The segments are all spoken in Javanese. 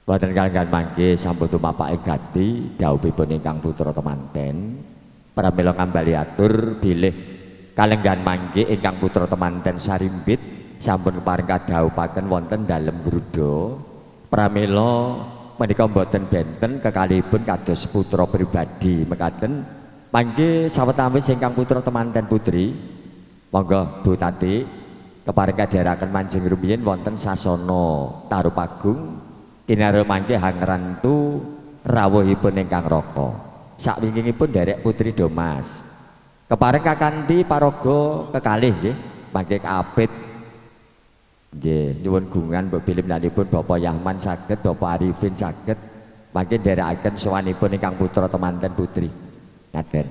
Wonten kalenggan mangke sampun tumapak gati dawuhipun ingkang putra temanten pramila ngambali atur bilih kalenggan mangke ingkang putra temanten sarimbit sampun paring kadhawuhaken wonten dalem gruda pramila menika mboten benten kekalihipun kados putra pribadi mekaten mangke sawetawis ingkang putra temanten putri monggo Bu Tati keparing kadharaken manjing rumiyin wonten sasana Tarupagung kinarya mangke hangrantu rawuhipun ingkang raka sakwingkingipun derek Putri Domas keparing kakanthi paraga kekalih nggih mangke kaapit nggih nyuwun gungan mbok bilimlanipun Bapak Yahman saged Bapak Arifin saged mangke nderekaken sowanipun ingkang putra temanten putri ngaten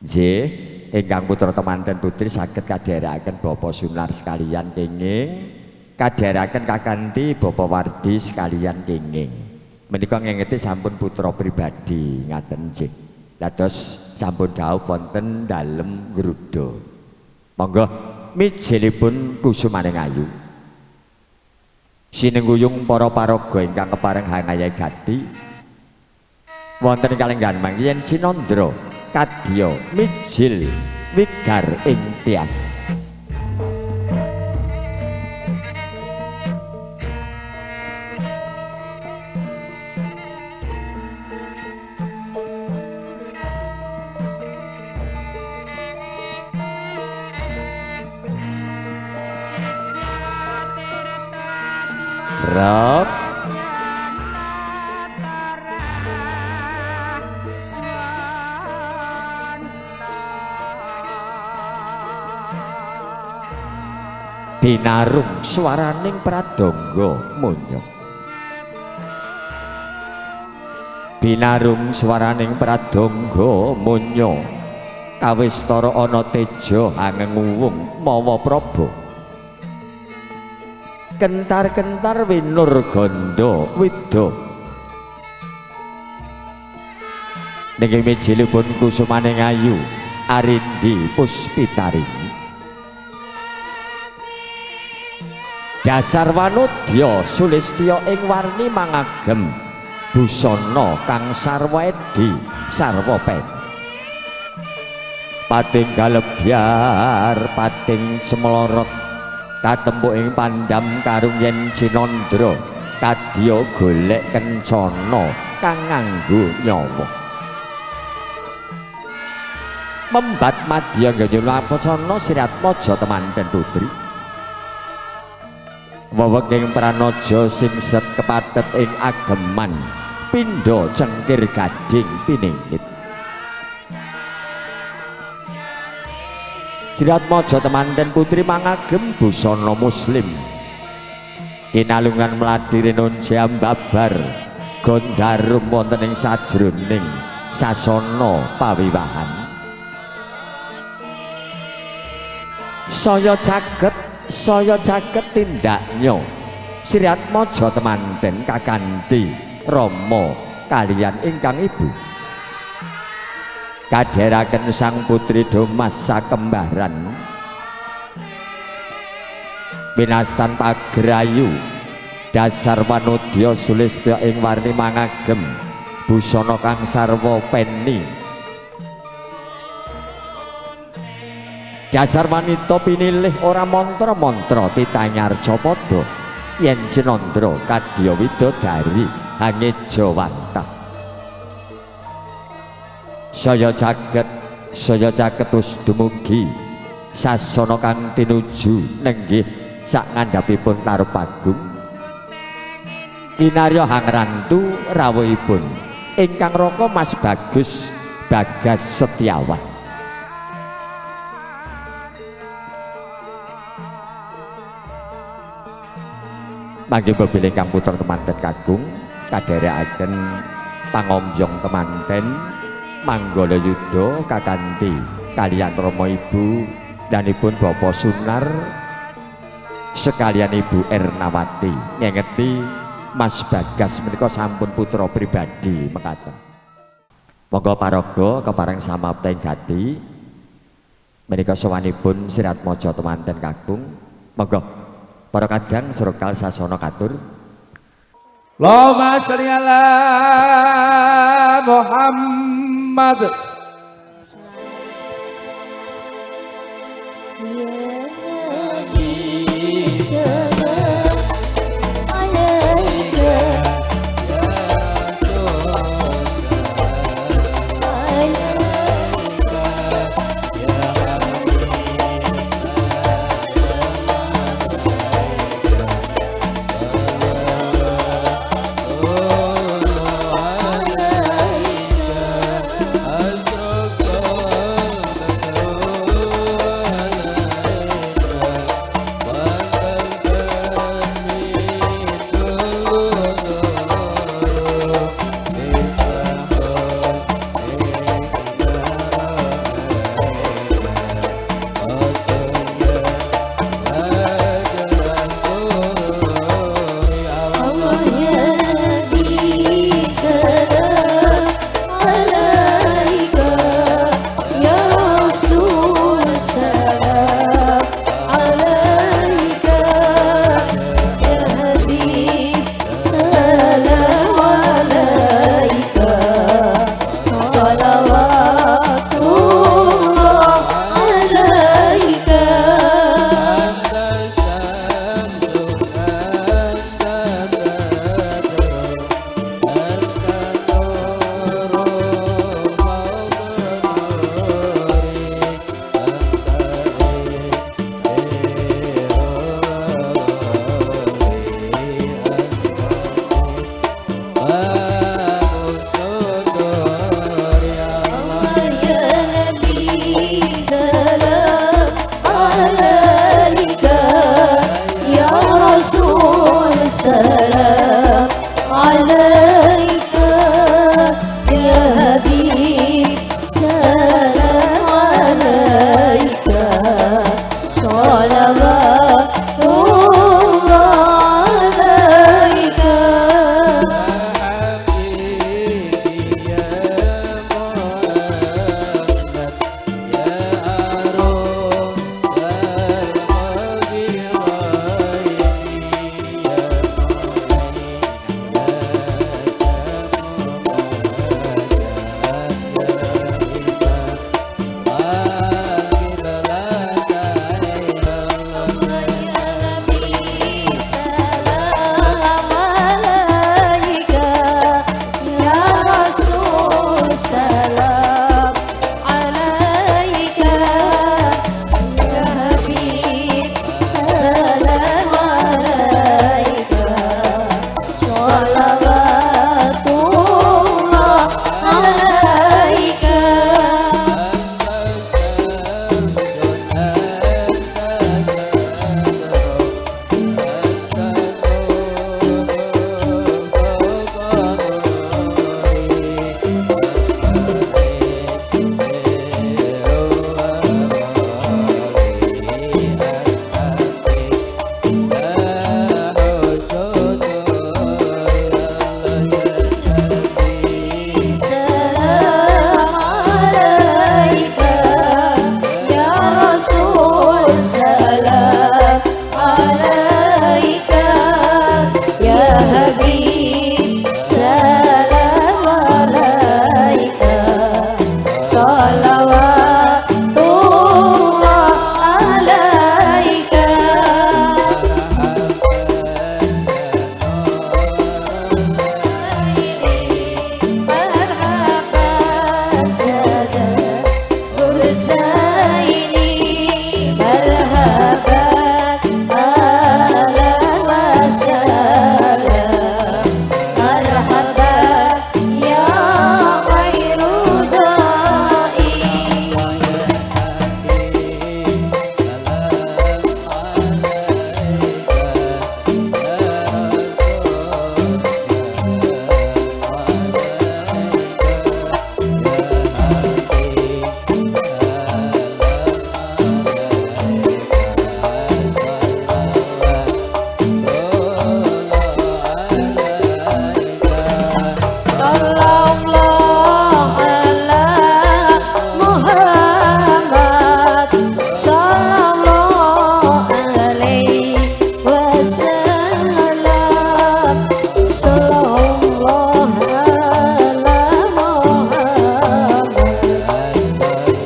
nggih ingkang putra temanten putri saged kadherekaken Bapak Sunar sekalian kenging kadharaken kakanthi Bapak Wardi sekalian kenging menika ngengeti sampun putra pribadi ngaten nggih dados sampun dawuh wonten dalem gruda monggo mijilipun kusumaning ayu sinengguyung para paraga ingkang kepareng hangaya gati wonten kalenggan mangke yen Cinandra kadya mijil wigar ing tias Rob binarung swaraning pradangga munya binarung swaraning pradangga munya kawistara ana teja hangenguwung mawa praba kentar-kentar winur ganda wida ninging mijilipun kusumaning ayu arindi puspitarini dasar wanudya sulistya ing warni mangagem busana kang sarwa edi sarwa peti pating galebyar pating semlorot katempuk ing pandam karung yen Cinandra kadya golek kencana kang nganggo nyawa membat madya nggayulapacana Siratmaja temanten putri wewenging pranaja sing set kepathet ing ageman pindha cengkir gading piningit Siratmaja temanten putri mangagem busana muslim kinalungan mladhi renun jambabar gondarum wonten ing sajroning sasana pawiwahan saya caket tindaknya Siratmaja temanten kakanthi Rama kaliyan ingkang ibu kadheraken sang putri Domas sakembaran pinastan pagrayu dasar wanudya sulistya ing warni mangagem busana kang sarwa peni dasar wanita pinilih ora mantra-mantra titanyarja padha yen Cinandra kadya widodari hangejawantah saya caket us dumugi sasana kang tinuju nenggih sak ngandhapipun Tarupagung kinarya hangrantu rawuhipun ingkang raka Mas Bagas Setiawan mangke mobil ingkang putra temanten kakung kadherekaken pangombyong temanten Manggala Yudha kakanthi kaliyan Rama Ibu danipun Bapak Sunar sekalian Ibu Ernawati ngengeti Mas Bagas menika sampun putra pribadi mekaten monggo paraga kepareng samapta ing gati menika sowanipun Siratmaja temanten kakung monggo para kadang surukal sasana katur Allahumma sholli ala Muhammad.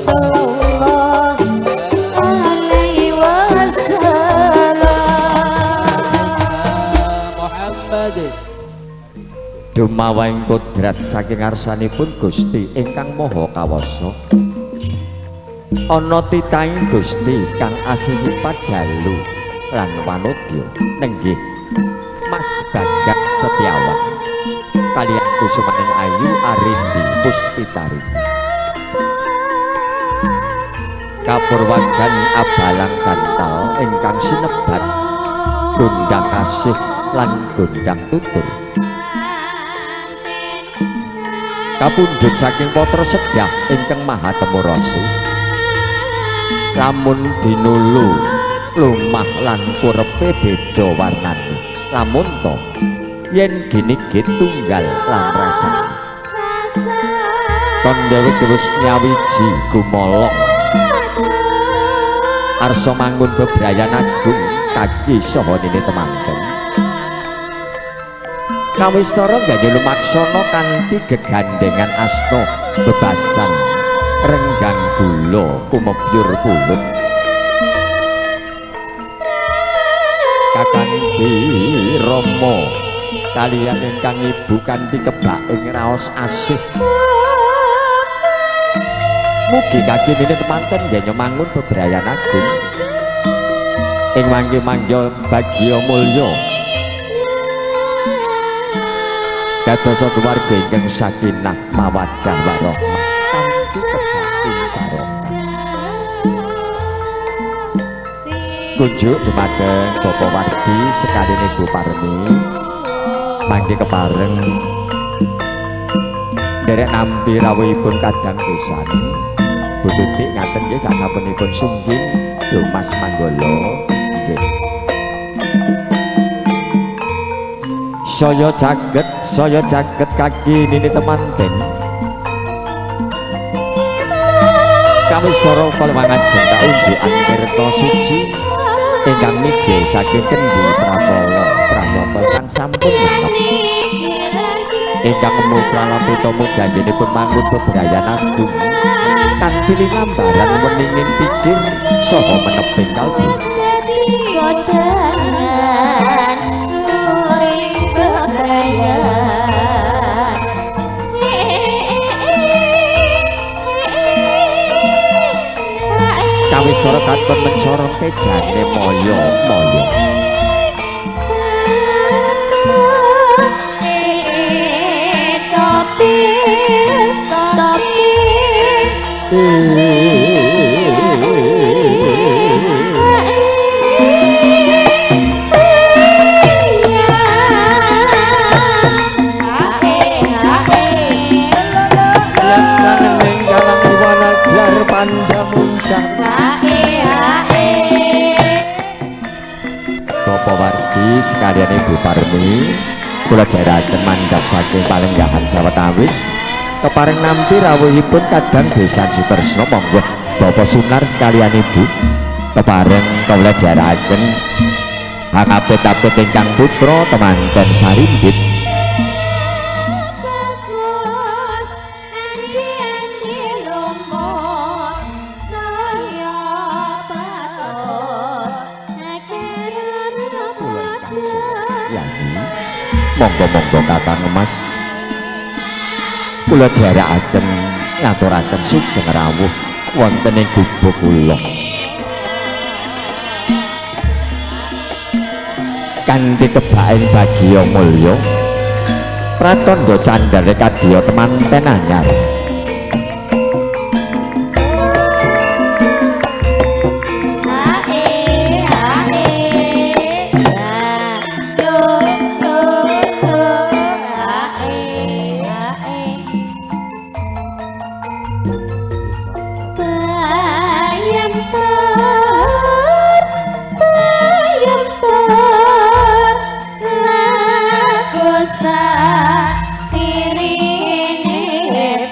sallallahu alaihi wasallam. Muhammad. Dumawahing kodrat saking ngarsanipun Gusti ingkang Maha Kawasa. Ana titahing Gusti kang asisipat jalu lan wanodya nenggih Mas Bagas Setiawan kaliyan kusumaning ayu Arindi Puspitari kapurwagan abalang gantal ingkang sinebat gondang kasih lan gondang tutur kapundhut saking Patra Sedah ingkang Mahatemu Rasa lamun dinulu lumah lan kurepe beda warnane lamun to yen ginigit tunggal lan rasane Kondhawuh terus nyawiji gumolong arsa mangun bebrayan agung kaki saha dene temanten kawistara gayuh lumaksana kanthi gegandengan asna bebasan renggang gula kumebyur pulut kakanthi Rama kaliyan ingkang ibu kanthi kebak ing raos asih mugi kaki dene temanten nggih mangun bebrayan agung ing mangke-mangke bagya mulya dados keluarga ingkang sakinah mawaddah warahmah kanthi kebatin barokah kunjuk dumateng Bapak Wardi sekalian Ibu Parmi mangke kepareng derek nampi rawuhipun kadang desani Bu Tutik ngaten nggih sasampunipun sungging Mas Manggala nggih saya jaget kaki nini temanten kami swara kalewangan jengka unjukan tirta suci ingkang mije saking kendi pratala pranapa kang sampun menep ingkang mupralapita mujanjenipun mangun bebrayan agung kanthi lingambaran weninging pikir saha meneping kalbu kawistara katon mencorong kejane moyo-moyo Bapak Wardi sekalian Ibu Parmi kula jaraken mandhap saking palenggahan sawetawis kepareng nampi rawuhipun kadang Besan Sutresna monggo Bapak Sunar sekalian Ibu kepareng kula jaraken hangapit-apit ingkang putra temanten Sarimbit monggo-monggo Kakang Mas kula dherekaken ngaturaken sugeng rawuh wonten ing gubuk kula kanthi kebaing bagya mulya pratandha candhare kadya temanten anyar Pirine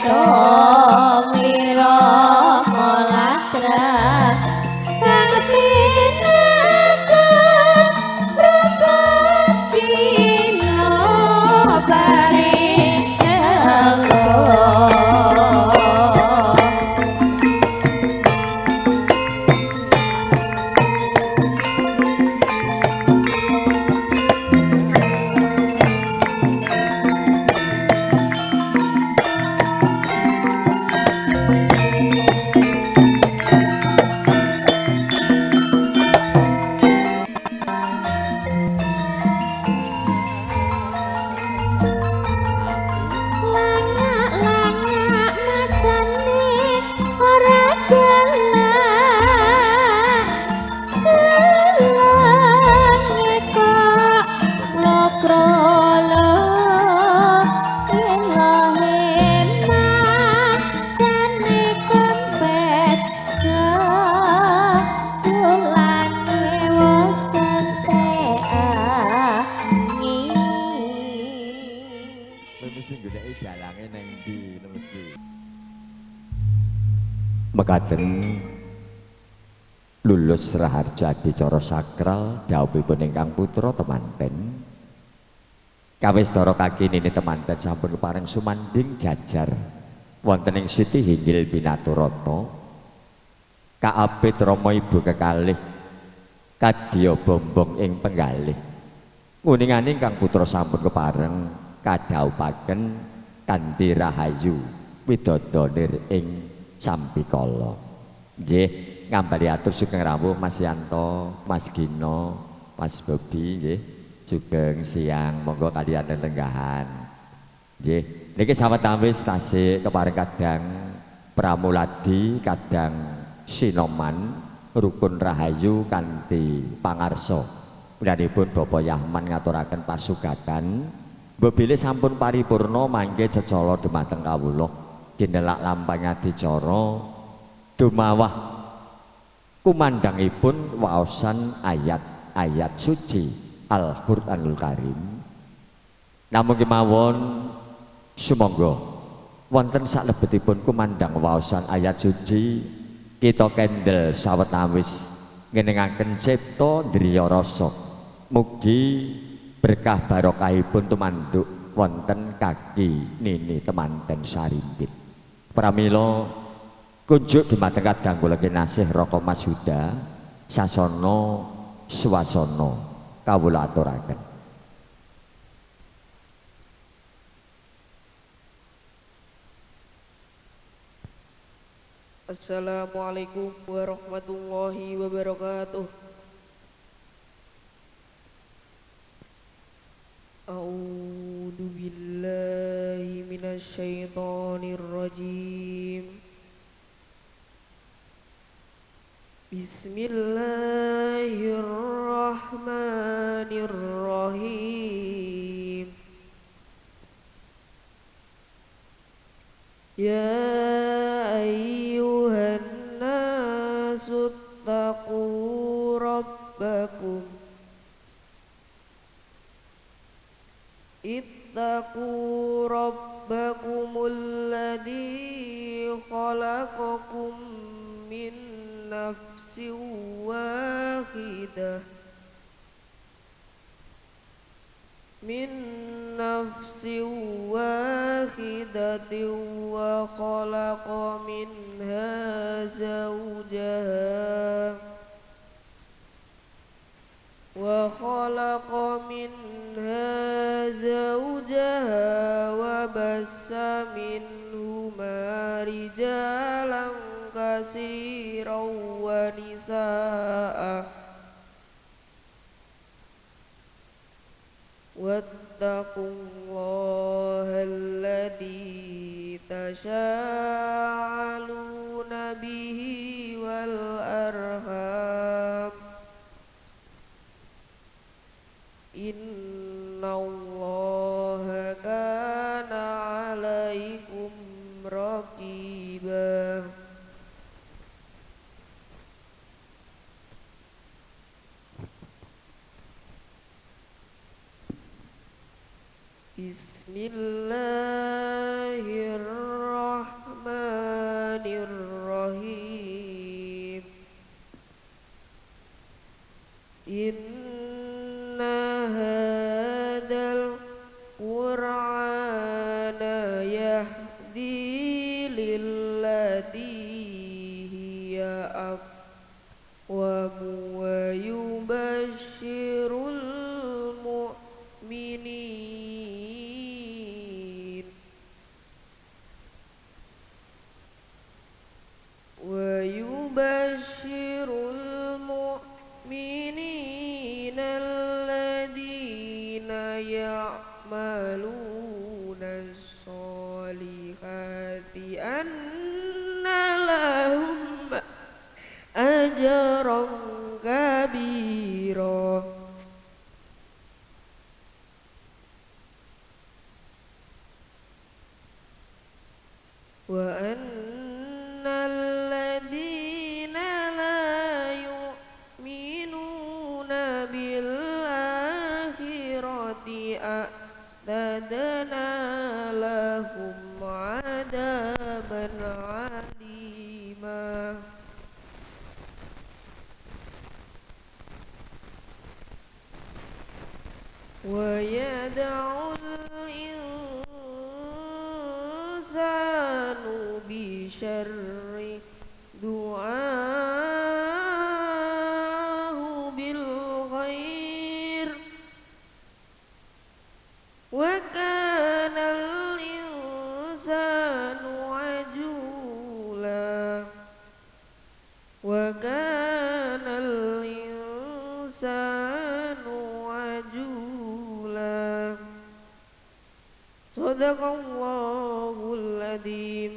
mekaten lulus raharja adicara sakral dawuhipun ingkang putra temanten kawis dara kaki nini temanten sampun kepareng sumanding jajar wonten ing Siti Hinggil Binaturata kaabit Rama ibu kekalih kadya bombong ing penggalih kuninganing kang putra sampun kepareng kadhawuhaken kanthi rahayu widodonir ing sampikala. Nggih, ngambali atur sugeng rawuh Mas Yanto, Mas Gino, Mas Bobi nggih. Sugeng siang monggo kaliyan lenggahan. Nggih, niki sawetawis tasih kepareng kadang pramuladi, kadang sinoman rukun rahayu kanthi pangarsa. Pun Bapak Yahman ngaturaken pasugatan bebile sampun paripurna mangke cecala dumateng kawula ginelak lampahing adicara dumawah kumandhangipun waosan ayat-ayat suci Al-Qur'anul Karim. Namung kemawon sumangga wonten salebetipun kumandhang waosan ayat suci kita kendel sawetawis ngenengaken cipta driya rasa mugi berkah barokahipun tumanduk wonten kaki nini temanten sarimpit. Pramila kunjuk dumateng kadang kula kinasih Raka Mas Huda sasana swasana kawula aturaken. Assalamualaikum warahmatullahi wabarakatuh. A'udzu billahi minasy syaithanir rajim. Bismillahirrahmanirrahim. Ya ayyuhan nasu taqu rabbakum ittaqu rabbakumul ladzi khalaqakum min nafsin wahidah wa khalaqa minha zawjaha وبث منهما رجالا كثيرا ونساء واتقوا الله الذي تساءلون به والأرحام Innallaha kana 'alaikum raqiba. Bismillahirrahmanirrahim. Hadzal Qur'ana yahdi lillati hiya aqwam wa yubashshirul mu'minin ya'maluna sholihati anna lahum ajran kabira. Wa annal ladzina la yu'minuna bil akhirati a'tadna lahum 'adaban 'alima. ويدعو الإنسان بشر دعاءه بالخير وكان الإنسان عجولا وكان الإنسان عجولا صدق الله العظيم.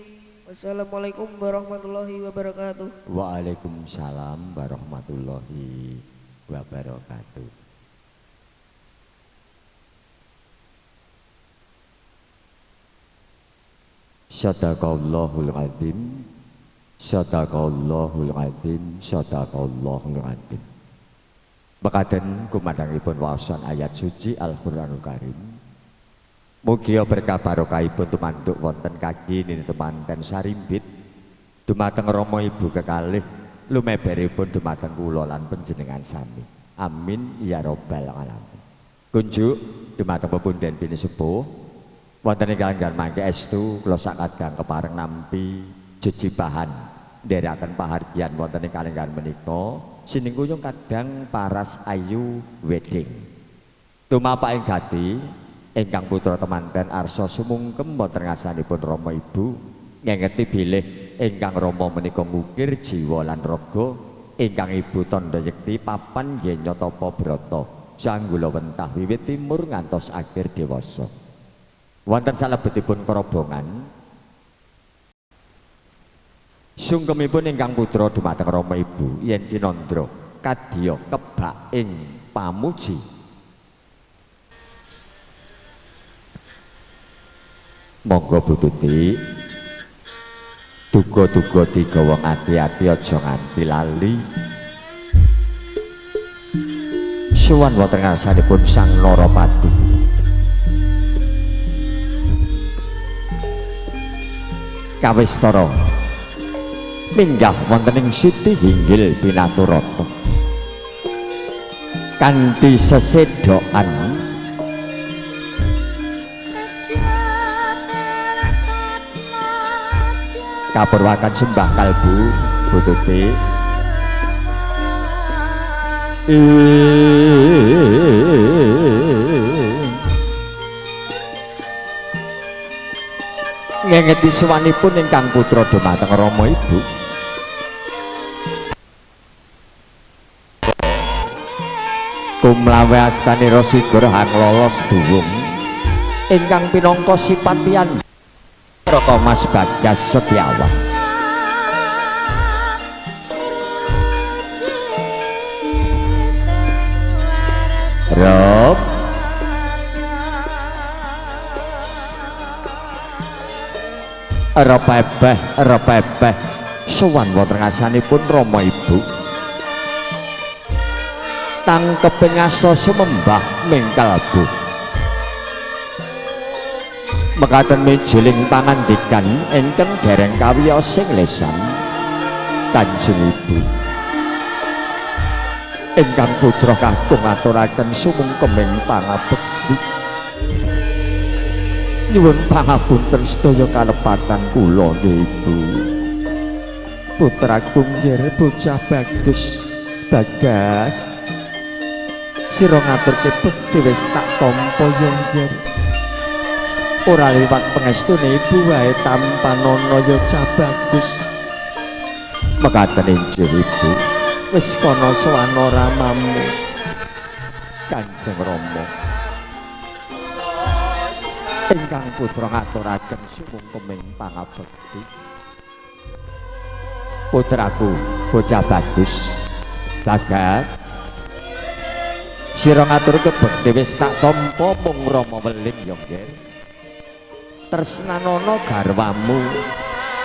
Wassalamualaikum warahmatullahi wabarakatuh. Waalaikumsalam warahmatullahi wabarakatuh. Sadaqallahul azim. Sadaqallahul azim. Sadaqallahul azim. Mekaten kumandhangipun waosan ayat suci Al-Qur'anul Karim. Mugi berkah barokahipun tumantuk wonten kaki nini temanten sarimbit dumateng Rama Ibu kekalih lumeberipun dumateng kula lan panjenengan sami. Amin ya rabbal alamin. Kunjuk dumateng pepunden bini sepuh wonten ingkang mangke estu kula sakadang kepareng nampi jejibahan nderekaken pahargyan wonten ing kalenggan menika siningkuyung kadang paras ayu wedding. Tumapak ing gati ingkang putra temanten arsa sumungkem wonten ngarsanipun Rama Ibu ngengeti bilih ingkang Rama menika ngukir jiwa lan raga ingkang Ibu tandha yekti papan nggih nyatapa brata sanggula wentah wiwit timur ngantos akhir dewasa. Wonten salebetipun kerobongan sungkemipun ingkang putra dumateng Rama Ibu yen Cinandra kadya kebak ing pamuji. Monggo bututi duga-duga digawa ati-ati aja nganti lali suwan wonten ngarsanipun Sang Narapati. Kawistara minggah wonten ing Siti Hinggil Pinaturata kanthi sesedokan kapurwakan sembah kalbu bututi ngengeti suwanipun ingkang putra dumateng Rama Ibu kumlawe astanira sigur hang lolos duwung ingkang pinangka sipatian Raka Mas Bagas Setiawan. Rob repepeh sowan wonten ngarsanipun Rama Ibu tangkeping asta sumembah mingkalbu mekaten mijiling pangandikan ingkang dereng kawiyosing lesan Kanjeng Ibu ingkang putra kakung aturaken sumungkeming pangabekti nyuwun pangapunten sedaya kalepatan kula Ibu. Putraku nggih bocah Bagas sira ngaturke bekti wis tak tampa yo nggih ora liwat pangestune Ibu wae tanpa nono yo cah bagus mekaten inggih Ibu wis kono sowan ramamu Kanjeng Rama ingkang putra ngaturaken sumungkeming pangabekti. Putraku bocah Bagas sira ngaturke bekti wis tak tampa mung Rama weling yo nggih tresnanono garwamu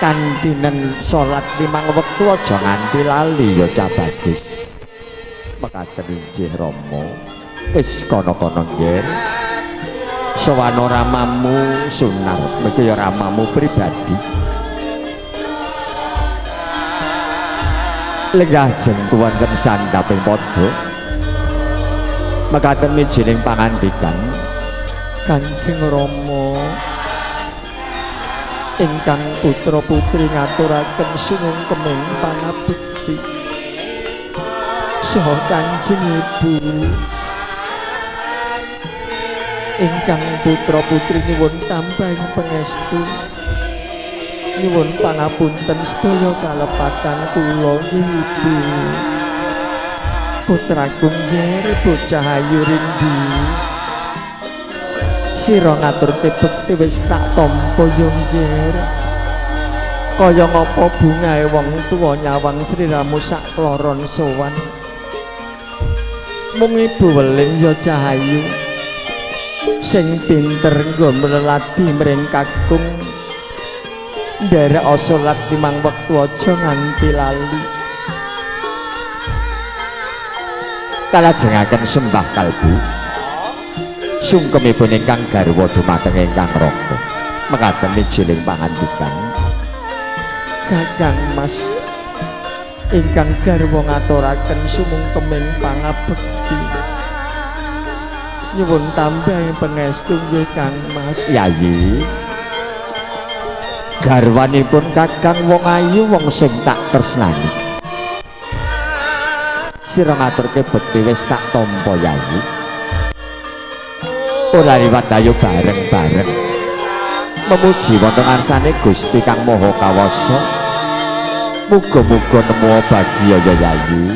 kandhinen salat 5 wektu aja nganti lali ya cah Bagus. Mekaten inggih Rama wis kono-kono nggih sawana ramamu Sunar mengko ya ramamu pribadi lenggah jeng wonten sandaping padha mekaten mijining pangandikan Kanjeng Rama ingkang putra putri ngaturaken sumung kemeng pangabekti saha Kanjeng Ibu ingkang putra putri nyuwun tambahing pangestu nyuwun pangapunten sedaya kalepatan kula Ibu putraku nggih bocah ayu rindu sira ngaturke bekti wis tak tampa yo nggih kaya ngapa bungae wong tuwa nyawang sliramu sak kloron sowan mung ibu weling ya cahayu sing pinter nggo mlelati mring kakung nderek salat limang wektu aja nganti lali kalajengaken sembah kalbu sungkemipun ingkang garwa dumateng ingkang raka mekaten mijining pangandikan Kakang Mas ingkang garwa ngaturaken sumung kemeng pangabekti nyuwun tambahing pangestu nggih Kang Mas Yayi garwanipun Kakang wong ayu wong sing tak tresnani sira ngaturke bekti wis tak tampa Yayi ora liwat ayo bareng-bareng memuji wonten ngarsane Gusti Kang Maha Kawasa muga-muga nemu bahagia ya Yayi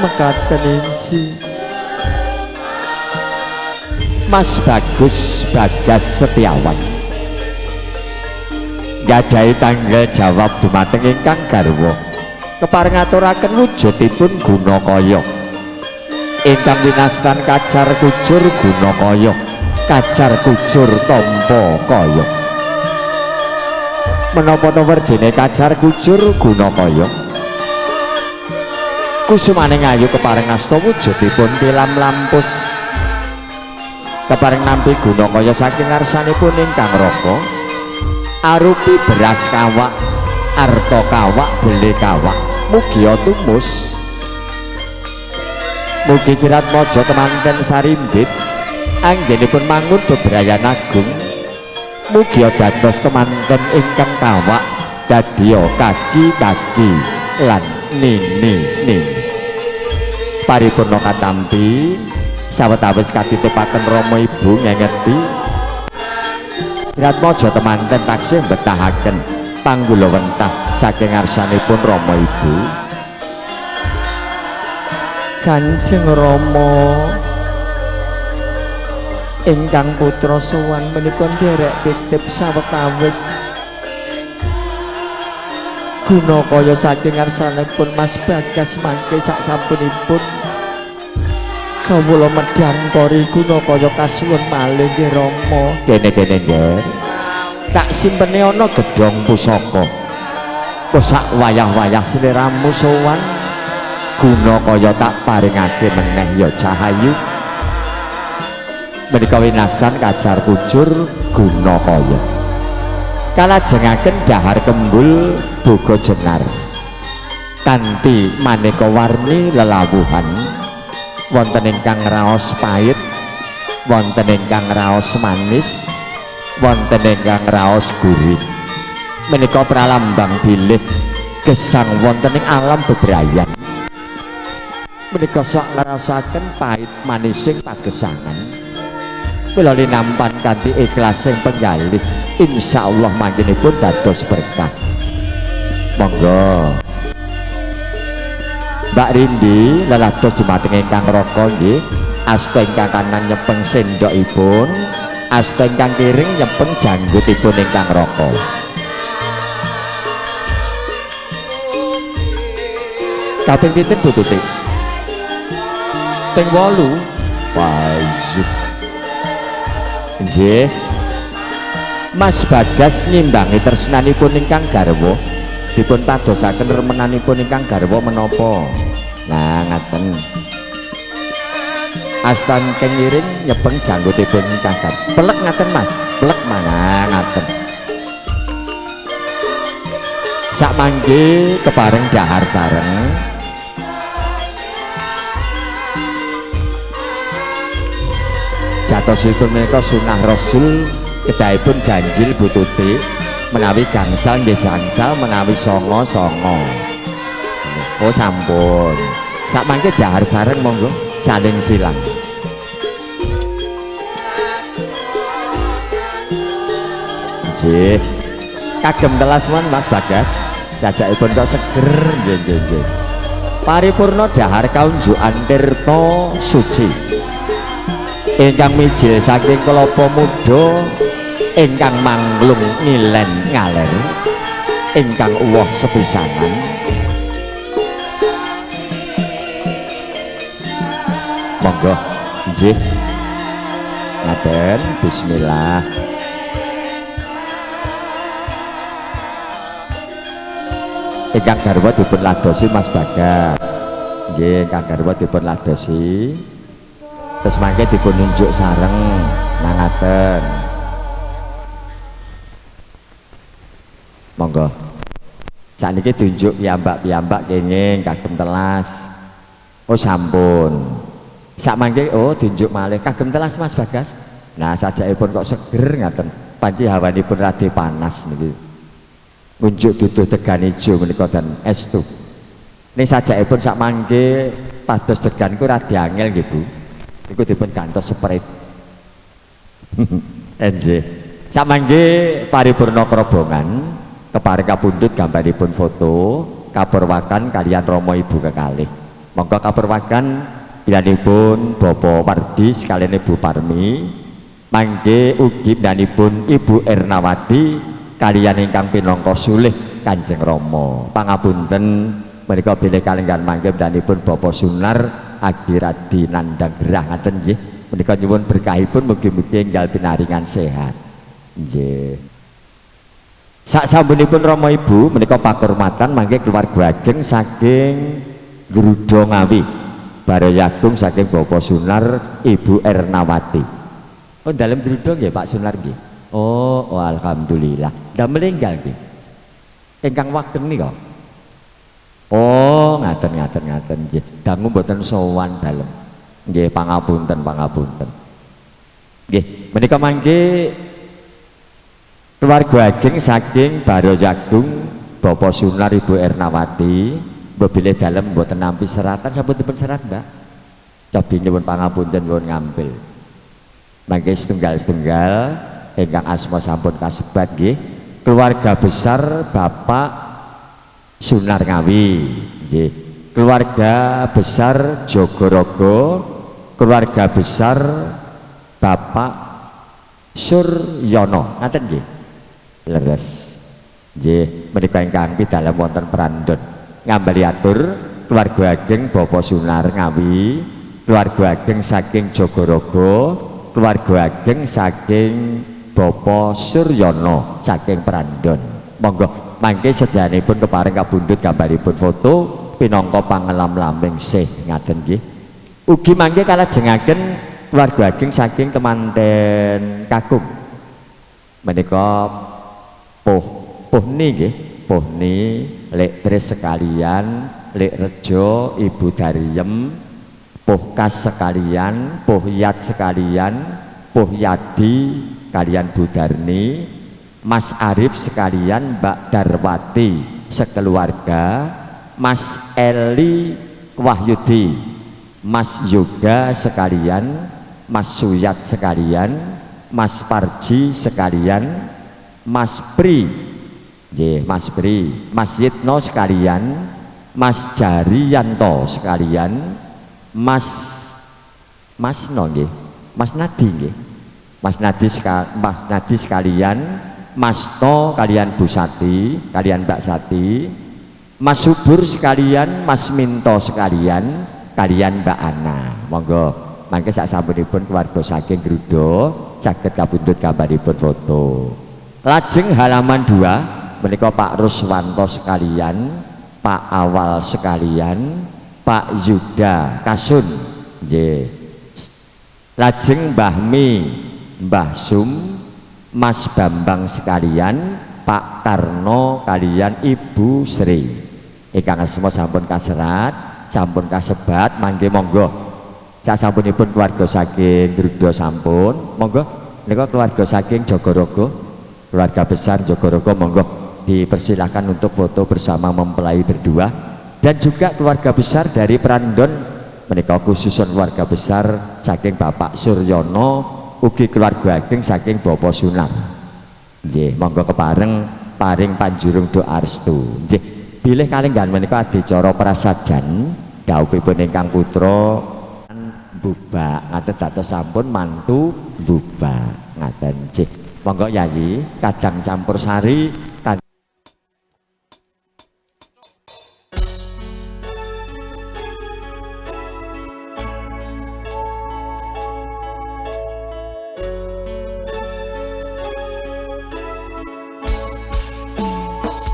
mekaten inji Mas Bagas Setiawan gadhahi tanggal jawab dumateng ingkang garwa kepareng ngaturaken wujudipun Gunakaya ingkang winastan kacar kujur Gunakaya kacar kujur tampa kaya menapa to werdene kacar kujur Gunakaya kusumaning ayu kepareng asta wujudipun tilam lampus kepareng nampi Gunakaya saking ngarsanipun ingkang raka arupi beras kawak arta kawak bele kawak mugi tumus mugi sirat mojo temanten sarimbit anggenipun mangun bebrayan agung mugi dados temanten ingkang kawak dadya kaki-kaki lan nini paripurna katampi sawetawis katitepaken Rama Ibu ngengeti sirat mojo temanten taksih betahaken panggula wentah saking ngarsanipun Rama Ibu Kanjeng Rama ingkang putra sowan menika nderek titip sawetawis Gunakaya saking ngarsanipun Mas Bagas mangke sak sampunipun kawula medhang kori Gunakaya kasuwun malih nggih Rama kene-kene nggih tak simpene ana gedhong pusaka sak wayah-wayah sliramu sowan Gunakaya tak paringake meneh ya cahayu menika winastan kacar kujur Gunakaya kalajengaken dahar kembul boga jenar kanthi maneka warni lelawuhan wonten ingkang raos pait wonten ingkang raos manis wonten ingkang raos gurih menika pralambang bilih gesang wonten ing alam bebrayan menika sok ngrasaken pait manising pagesangan kula linampan kanthi ikhlas sing penggalih insyaallah mangkenipun dados berkah monggo Mbak Rindi lelados dumateng ingkang raka nggih asta ingkang kanan nyepeng sendokipun asta ingkang kiring nyepeng janggutipun ingkang raka kaping pinten tututik ping 8 wajib nggih Mas Bagas ngimbangi tresnanipun ingkang garwa dipun padosaken remenanipun ingkang garwa menapa nah ngaten astan kengiring nyepeng janggutipun ingkang garwa pelek ngaten Mas pelek mana ngaten sak mangke kepareng dahar sareng jatosipun menika sunah Rasul kedahipun ganjil bututi menawi gangsal nggih gangsal menawi songo songo. Oh sampun sak mangke dahar sareng monggo saling silang. Nggih kagem telas mon Mas Bagas jajakipun kok seger nggih nggih nggih. Paripurna dahar kaunjukan tirta suci ingkang mijil saking kelapa muda ingkang manglung nilen ngaler ingkang uwoh sepisanan monggo nggih ngaten bismillah. Ingkang garwa dipun ladosi Mas Bagas nggih ingkang garwa dipun ladosi terus mangke dipun nunjuk sareng nangaten monggo sakniki tunjuk piyambak-piyambak kenging kagem telas. Oh sampun sak mangke oh tunjuk malih kagem telas Mas Bagas. Nah sajakipun kok seger ngaten panci hawanipun radi panas niki unjuk duduh degan ijo menika dan estu ini sajakipun sak mangke pados deganku radi angel nggih Bu niku dipun gantos sprayt nggih sak mangke paripurna kerobongan kepareng kapundhut gambaripun foto kaperwakan kalian Rama Ibu kekalih monggo kaperwakan bilangipun Bapak Wardi sekalian Ibu Parmi mangke ugi bilangipun Ibu Ernawati kalian ingkang pinangka sulih Kanjeng Rama pangapunten menika bilih kalenggan mangke danipun Bapak Sunar Adi Radi Nandang Gerah ngaten nggih menika nyuwun berkahipun mugi-mugi enggal pinaringan sehat nggih. Sak sampunipun Rama Ibu menika pakurmatan mangke keluarga ageng saking Grudo Ngawi Baraya Agung saking Bapak Sunar Ibu Ernawati. Oh dalem Grudo nggih Pak Sunar nggih. Oh, oh alhamdulillah. Dah meninggal nggih. Ingkang wageng nika. Oh, ngaten nggih. Dangu mboten sowan dalem. Nggih, pangapunten. Nggih, menika mangke keluarga ageng saking Baraya Agung Bapak Sunar Ibu Ernawati, bilih dalem mboten nampi seratan sampun dipun serat, Mbak. Cobi nyuwun pangapunten nyuwun ngambil. Mangke setunggal-setunggal ingkang asma sampun kasebat nggih keluarga besar Bapak Sunar Ngawi nggih keluarga besar Jogorogo keluarga besar Bapak Suryono ngaten nggih leres nggih menika ingkang pidalem wonten prandon ngambali atur keluarga ageng Bapak Sunar Ngawi keluarga ageng saking Jogorogo keluarga ageng saking Bapak Suryono saking Prandon monggo mangke sedyanipun kepareng kabundut gambaripun foto pinangka pangelam-laming sih ngaten nggih ugi mangke kalajengaken keluarga ageng saking temanten kakung menika Puhni nggih Puhni Lek Tris sekalian Lek Rejo Ibu Dariem Puhkas sekalian Puhyat sekalian Puhyadi kalian Bu Darni Mas Arif sekalian Mbak Darwati sekeluarga Mas Eli Wahyudi Mas Yoga sekalian Mas Suyat sekalian Mas Parji sekalian Mas Pri Mas Pri Mas Yitno sekalian Mas Jariyanto sekalian Mas Nongge Mas Nadi nggih Mas Nadi sekalian Mas To kalian Bu Sati kalian Mbak Sati Mas Subur sekalian Mas Minto sekalian kalian Mbak Ana monggo mangke sak sampunipun keluarga saking Grudo saged kapundhut gambaripun foto lajeng halaman 2 menika Pak Ruswanto sekalian Pak Awal sekalian Pak Yuda Kasun nggih lajeng Mbah Mi Mbah Sum Mas Bambang sekalian Pak Tarno kalian Ibu Sri ingkang asma sampun kaserat sampun kasebat mangke monggo sasampunipun keluarga saking Drudo sampun, monggo nika keluarga saking Jogorogo, keluarga besar Jogorogo, monggo dipersilahkan untuk foto bersama mempelai berdua. Dan juga keluarga besar dari Prandon menika khususun keluarga besar saking Bapak Suryono, ugi keluarga ageng saking Bapak Sunar. Nggih, monggo kepareng paring panjurung doa restu. Nggih, bilih kalenggan menika adicara prasajan dawuhipun ingkang putra Bubak ngaten dados sampun mantu Bubak ngaten. Nggih, monggo Yayi kadang campur sari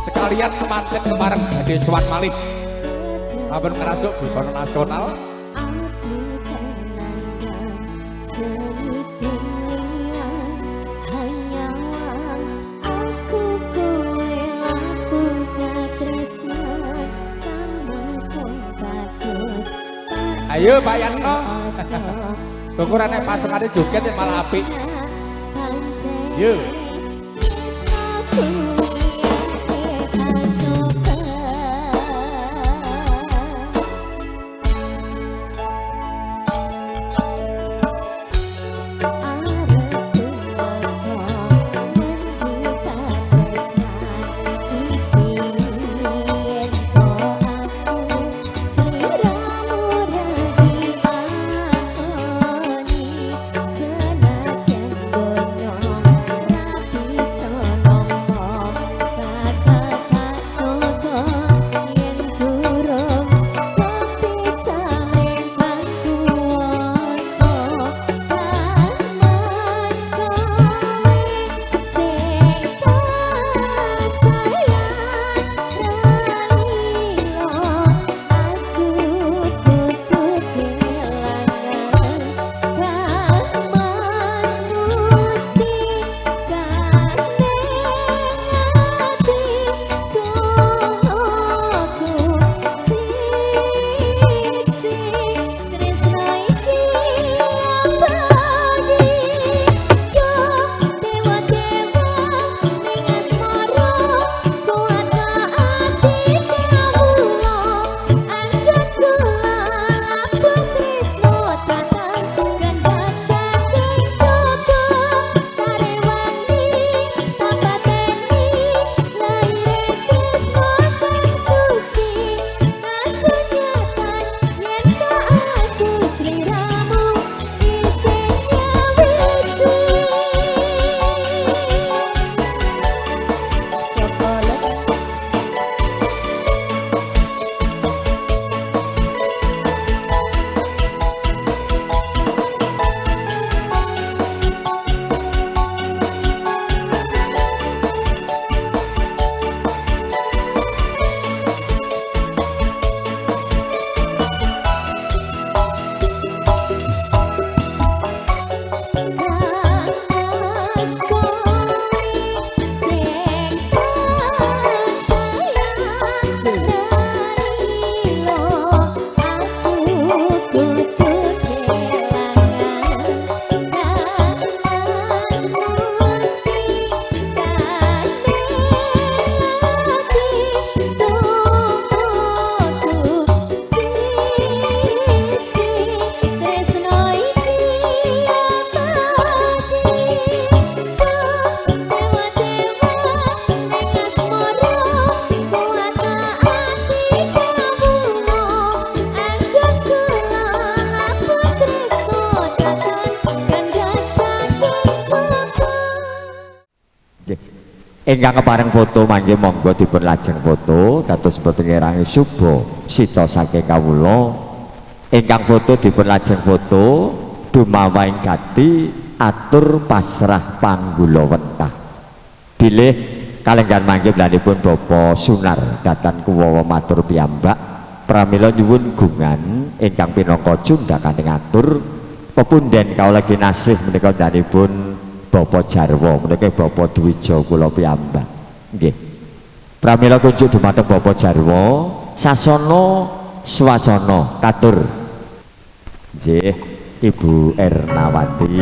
sekalian kemanten kemareng badhe sowan malih sampun ngrasuk busana nasional. Ayo Pak Yanto, syukur nek pasangane joget malah apik. Yo. Ingkang kepareng foto mangke monggo dipun lajeng foto dados boten ngerangi subo sita saking kawula. Ingkang foto dipun lajeng foto dumawaing gati atur pasrah panggula wentah. Bilih kalenggan mangke blanipun Bapak Sunar datan kuwawa matur piyambak pramila nyuwun gungan ingkang pinangka cundhakaning atur pepunden kawula kinasih menika danipun Bapak Jarwo menika Bapak Dwija kula piyambak. Nggih. Pramila kunjuk dumateng Bapak Jarwo sasana swasana katur. Nggih, Ibu Ernawati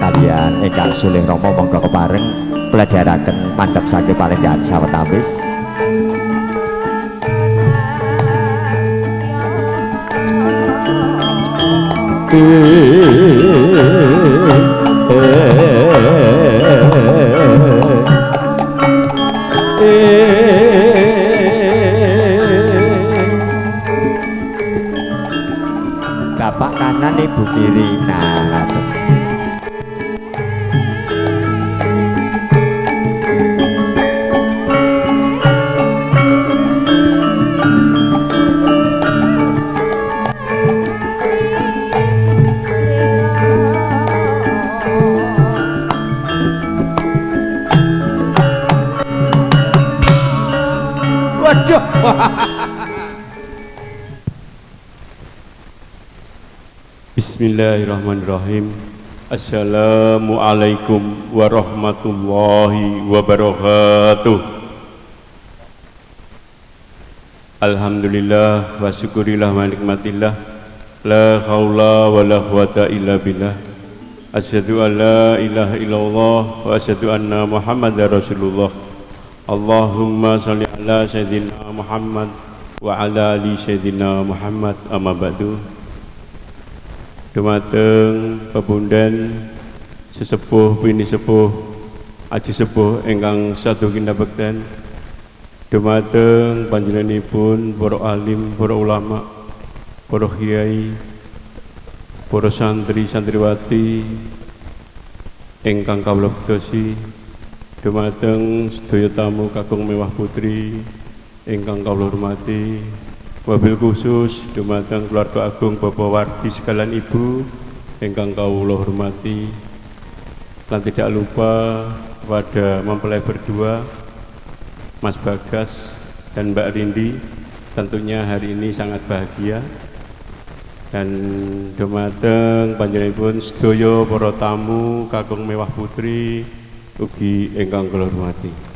kalian ingkang sulih Rama monggo kepareng pelajaraken mandhap saking palenggan sawetawis. Bapak kanan ibu kiri. Nah, Waduh. Bismillahirrahmanirrahim. Assalamualaikum warahmatullahi wabarakatuh. Alhamdulillah wa syukurillah wa nikmatillah. La haula wa la quwata illa billah. Asyhadu an la ilaha illallah wa asyhadu anna Muhammadar Rasulullah. Allahumma shalli ala sayyidina Muhammad wa ala ali sayyidina Muhammad. Amma ba'du. Dumateng pepundhen sesepuh bini sepuh aji sepuh ingkang saduginda bekten, dumateng panjenenganipun para alim, para ulama, para kiai, para santri santriwati ingkang kawula bektosi, dumateng sedaya tamu kakung mewah putri ingkang kawula hormati, wabil khusus dumateng keluarga agung Bapak Wardi sekalian ibu ingkang kawula hormati, dan tidak lupa kepada mempelai berdua Mas Bagas dan Mbak Rindi, tentunya hari ini sangat bahagia. Dan dumateng panjenenganipun sedaya para tamu kakung mewah putri ugi ingkang kula hormati.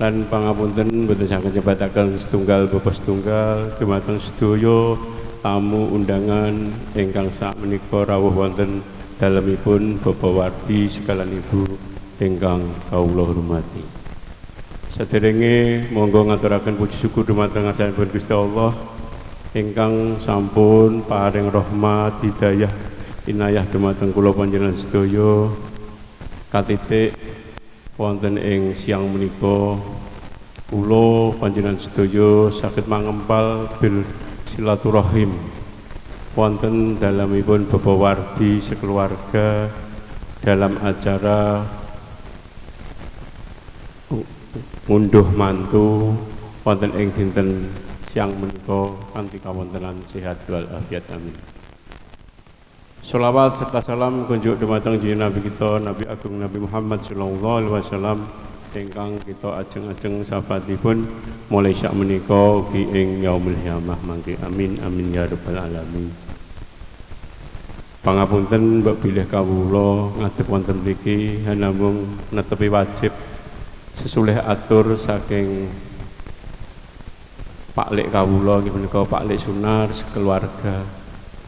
Lan pangapunten boten saged nyebataken setunggal bapa setunggal dumateng sedaya tamu undangan ingkang sakmenika rawuh wonten dalemipun Bapak Wardi sekalian ibu ingkang kawula hormati. Saderenge monggo ngaturaken puji syukur dumateng asalipun Gusti Allah ingkang sampun paring rahmat hidayah inayah dumateng kula panjenengan sedaya katitik wonten ing siang menika kula panjenengan sedaya saged mangempal bil silaturahim wonten dalemipun Bapak Wardi sekeluarga dalam acara ngunduh mantu wonten ing dinten siang menika kanthi kawontenan sehat wal afiat amin. Sholawat serta salam kunjuk dumateng Junjungan Nabi kita Nabi Agung Nabi Muhammad sallallahu alaihi wasallam ingkang kita ajeng-ajeng safatipun mulai sak menika ugi ing yaumul qiyamah mangke amin amin ya rabbal alamin. Pangapunten mbok bilih kawula ngadhep wonten mriki namung netepi wajib sesulih atur saking Pak Lek kawula nggih menika Pak Lek Sunar sekeluarga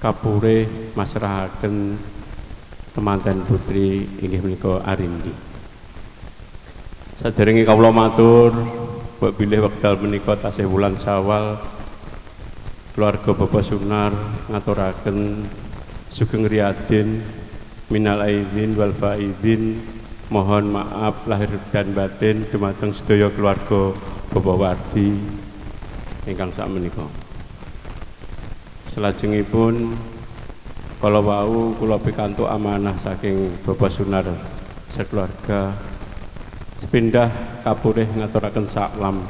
kapure masrahaken temanten putri inggih menika Arindi. Saderenge kawula matur mbok bilih wekdal menika tasih wulan Syawal keluarga Bapak Sunar ngaturaken sugeng riyadin minal aidin wal faidin, mohon maaf lahir dan batin dumateng sedaya keluarga Bapak Wardi ingkang sakmenika. Salajengipun kala wau kula pikantuk amanah saking Bapak Sunar sekeluarga sepindah kapurih ngaturaken salam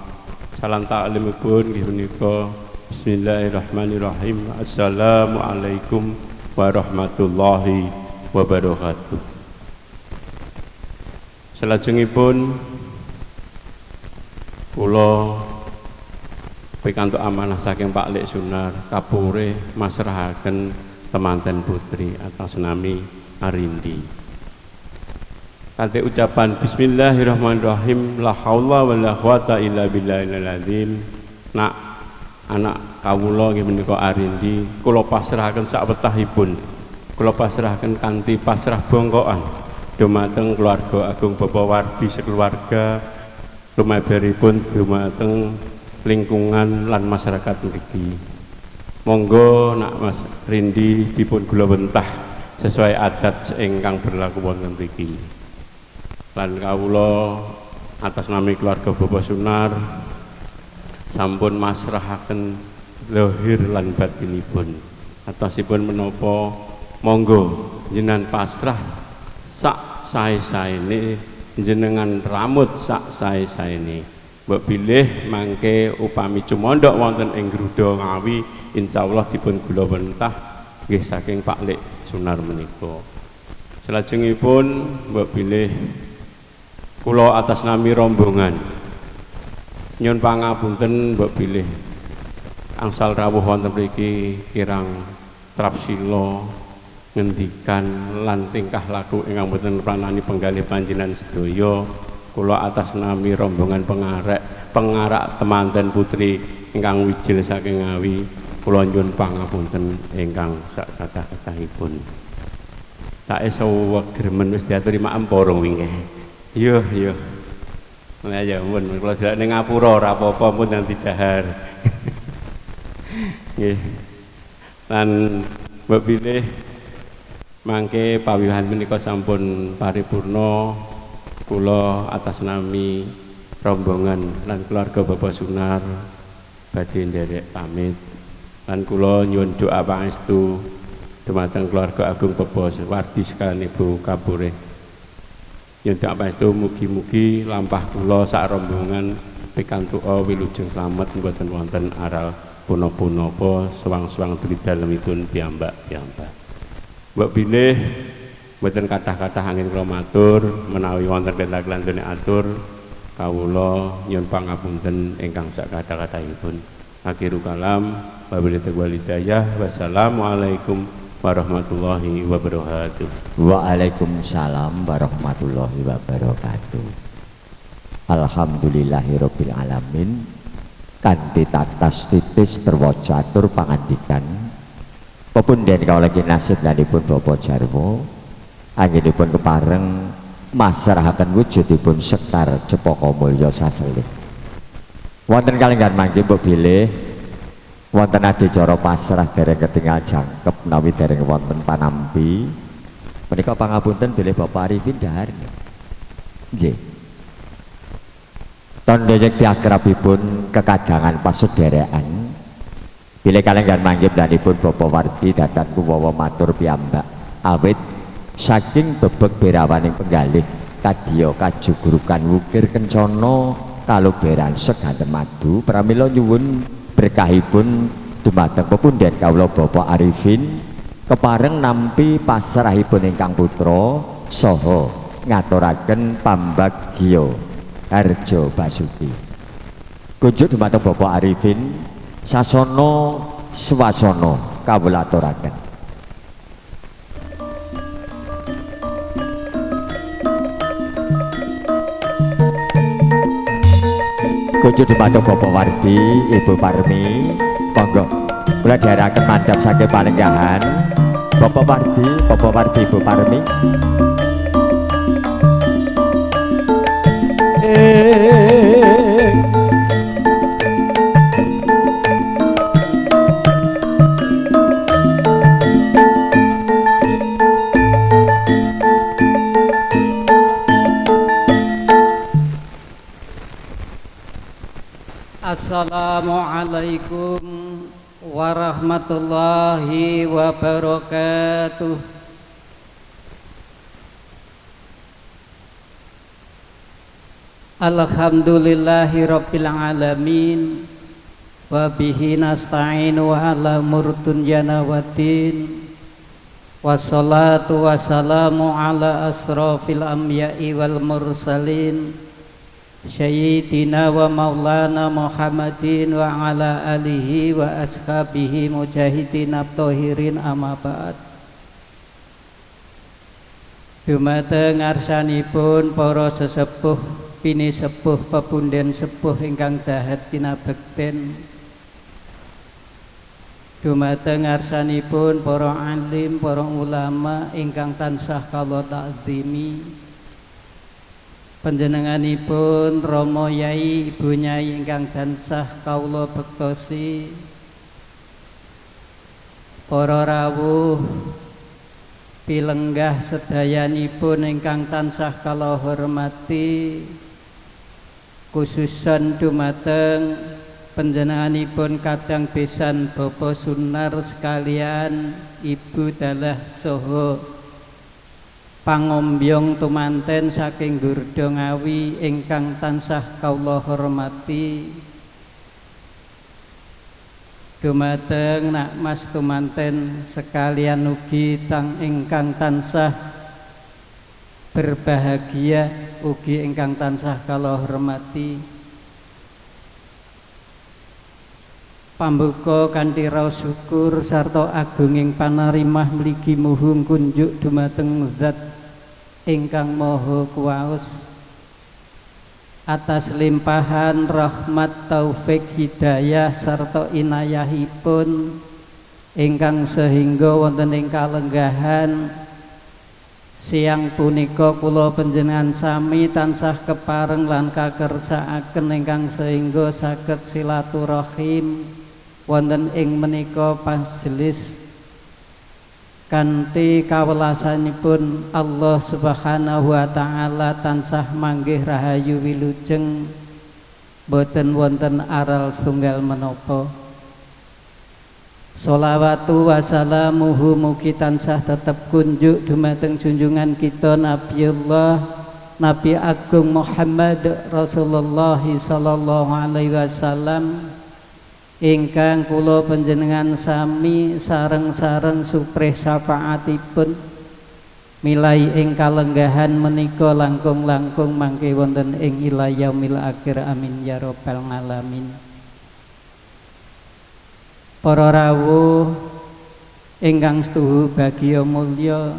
taklimipun nggih menika bismillahirrahmanirrahim. Assalamualaikum warahmatullahi wabarakatuh. Salajengipun kula pikantuk amanah saking Pak Lek Sunar kapure masrahaken temanten putri atas nami Arindi. Kanthi ucapan bismillahirrahmanirrahim la haula wala quwata illa billahil azim. Nak anak kawula nggih menika Arindi kula pasrahaken sak wetahipun. Kula pasrahaken kanthi pasrah bongkoan dumateng keluarga agung Bapak Wardi sekeluarga, lumeberipun dumateng lingkungan lan masyarakat mriki. Monggo nak Mas Rindi dipun gula bentah sesuai adat ingkang berlaku wonten mriki. Lan kawula atas nama keluarga Bapak Sunar sampun masrahaken lahir lan batinipun. Atasipun menapa monggo jenengan pasrah sak sae-saene, jenengan ramut sak sae-saene. Mbok bilih mangke upami cumondhok wonten ing Gruda Ngawi insyaallah dipun gula bentah nggih saking Pak Lek Sunar menika. Salajengipun mbok bilih kula atas nami rombongan nyuwun pangapunten mbok bilih angsal rawuh wonten mriki kirang trapsila ngendikan lan tingkah laku ingkang boten pranani penggalih panjenengan sedaya. Kula atas nami rombongan pengarak temanten putri ingkang wijil saking Ngawi kula nyuwun pangapunten ingkang sakatah-katahipun. Sae sawegremen wis diaturi maem para wingi. Iya. Nah ya mun kula jelek ning ngapura ora apa-apa pun nanti dahar. Nggih. Lan mbok bilih mangke pawihan menika sampun paripurna. Kula atas nami rombongan lan keluarga Bapak Sunar badhe nderek pamit lan kula nyuwun doa pangestu dumateng keluarga agung Bapak Wardi sekalian Ibu Kapureh. Nyuwun doa pangestu mugi-mugi lampah kula sak rombongan pikantuka wilujeng slamet mboten wonten aral punapa-punapa sewang-sewang dalemipun piyambak-piyambak. Mbok bilih mboten kathah-kathah angin kula matur menawi wonten kentang-kentang atur kawula nyuwun pangapunten ingkang sakatah-kathahipun. Akhirul kalam wabillahi taufiq hidayah. Wassalamualaikum warahmatullahi wabarakatuh. Waalaikumsalam warahmatullahi wabarakatuh. Alhamdulillahirabbil alamin. Kanthi tatas titis terwaca atur pangandikan pepunden kawula kinasih lanipun Bapak Jarwo anggenipun kepareng masrahaken wujudipun Sekar Cepaka Mulya Saselih. Wonten kalenggan mangke mbok bilih wonten adicara pasrah dereng ketingal jangkep menawi dereng wonten panampi. Menika pangapunten bilih Bapak Arifin dahar. Nggih. Tandha yekti akrabipun kekadangan pasederekan. Bilih kalenggan mangke lanipun Bapak Wardi dadan kuwawa matur piyambak awit saking bebek berawaning penggalih kadya kajugrukan wukir kencana kaluberan seganten madu pramila nyuwun berkahipun dumateng pepunden kawula Bapak Arifin kepareng nampi pasrahipun ingkang putra saha ngaturaken pambagya harja basuki. Kunjuk dumateng Bapak Arifin sasana swasana kawula aturaken. Kunjuk dumateng Bapak Wardi, Ibu Parmi, monggo kula dherekaken mandhap saking palenggahan. Bapak Wardi, Ibu Parmi. Assalamualaikum warahmatullahi wabarakatuh. Alhamdulillahi rabbil alamin wa bihi nasta'inu ala umur dunyana waddin. Wassalatu wassalamu ala asrafil anbiya'i wal mursalin Sayyidina wa maulana Muhammadin wa ala alihi wa ashabihi mujahidin abtohirin amma ba'd. Dumateng ngarsanipun para sesepuh bini sepuh pepunden sepuh ingkang dahat kinabekten dumateng ngarsanipun para alim, para ulama ingkang tansah kula takzimi, panjenenganipun Rama Yai, Ibu Nyai ingkang tansah kawula bektosi, para rawuh pilenggah sedayanipun ingkang tansah kula hormati, khususan dumateng panjenenganipun kadang besan Bapak Sunar sekalian, Ibu Dalah saha pangombyong tumanten saking Gurda Ngawi ingkang tansah kawula hormati, dumateng Nak Mas tumanten sekalian ugi ingkang tansah berbahagia ugi ingkang tansah kula hormati. Pambuka kanthi raos syukur sarta agunging panarimah mligi muhung kunjuk dumateng Zat ingkang Maha Kuwaos atas limpahan rahmat taufik hidayah sarta inayahipun ingkang sehingga wonten ing kalenggahan siang punika kula panjenengan sami tansah kepareng lan kakersakaken ingkang sehingga saged silaturahim wonten ing menika majelis kanthi kawelasanipun Allah Subhanahu wa taala tansah manggih rahayu wilujeng boten wonten aral setunggal menapa. Sholawatu wassalamuhu mugi tansah tetep kunjuk dumateng junjungan kita Nabiullah Nabi Agung Muhammad Rasulullah sallallahu alaihi wasallam ingkang kula panjenengan sami sareng-sareng suprih syafaatipun milai ing kalenggahan menika langkung-langkung mangke wonten ing ila yaumil akhir amin ya rabbal alamin. Para rawuh ingkang setuhu bagya mulya,